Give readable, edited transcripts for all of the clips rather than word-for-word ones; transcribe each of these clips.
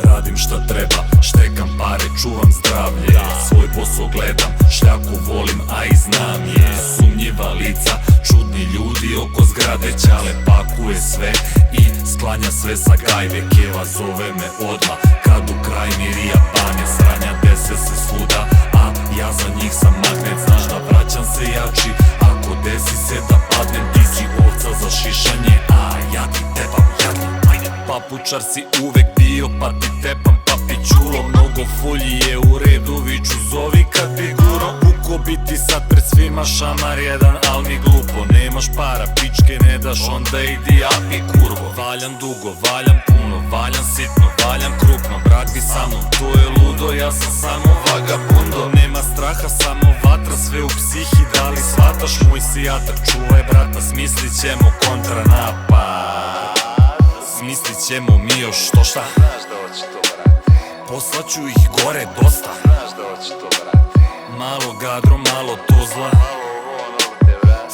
Radim šta treba, štekam pare, čuvam zdravlje. Svoj posao gledam, šljaku volim, a i znam je. Sumnjiva lica, čudni ljudi oko zgrade. Ćale pakuje sve i sklanja sve sa gajbe. Keva zove me odmah, kad u krajini rija banje. Sranja dese se svuda, a ja za njih sam magnet. Znaš da vraćam se jači, ako desi se da padnem. Ti si ovca za šišanje, a ja ti tepam jadni. Papučar si uvek bio, pa ti tepam papićulo. Mnogo fulji je u redu, viču zovi kad bi guro. Buko biti sad pred svima šamar jedan, al mi glupo. Nemaš para, pičke ne daš, onda idi api kurvo. Valjam dugo, valjam puno, valjam sitno, valjam krupno. Brati sa mnom, to je ludo, ja sam samo vagabundo. Nema straha, samo vatra, sve u psihi, da li shvataš? Moj si jatak, čuvaj brata, smislit ćemo kontranapad. Smislit ćemo mi još što šta. Poslaću ih gore dosta. Malo gadro, malo tozla.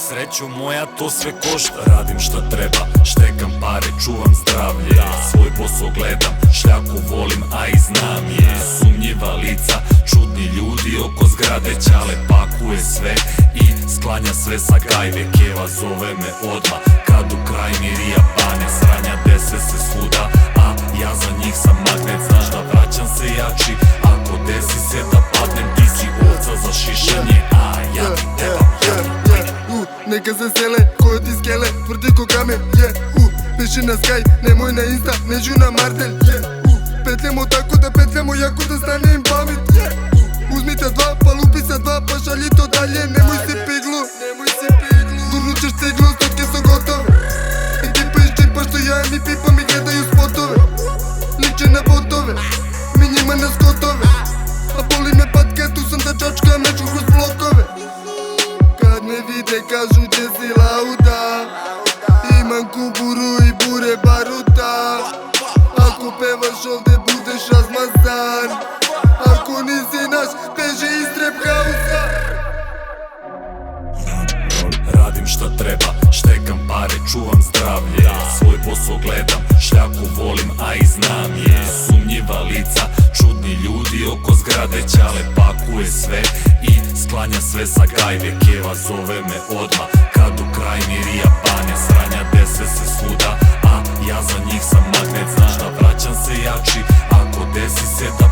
Srećo moja, to sve košta. Radim šta treba, štekam pare, čuvam zdravlje. Svoj posao gledam, šljaku volim, a i znam je. Sumnjiva lica, čudni ljudi oko zgrade. Ćale pakuje sve i sklanja sve sa gajbe. Keva zove me odmah, kad u krajini rija banje. Sranja dese se svuda, a ja za njih sam magnet. Znaš da vraćam se jači, ako desi se da padnem. Ti si ovca za šišanje, a ja ti tebam jadni. Neka se sele, koje ti skele, tvrdi ko kamen, piši na Sky, nemoj na Insta, neću na Martel, petljamo tako da petljamo jako da stane im pamet, uzmite dva, pa lupi sa dva, pa šalji to dalje, nemoj si piglu, gurnut ćeš ciglu, stotke su gotove, ekipa iz džipa što ja mi pipa mi gledaju spotove, liče na botove, mi njima na skotove, a boli me patka, tu sam da čačkam, neću kroz blokove. Kad me vide kažu gdje si lauda, imam kuburu i bure baruta. Ako pevaš ovdje budeš razmazan, ako nisi naš teže istreb hausa. Radim šta treba, štekam pare, čuvam zdravlje. Svoj posao gledam, šljaku volim, a i znam je. Sumnjiva lica, čudni ljudi oko zgrade. Ćale pakuje sve i sklanja sve sa gajbe. Keva zove me odmah, kad u krajini rija banje. Sranja dese se svuda, a ja za njih sam magnet. Znaš da vraćam se jači, ako desi se da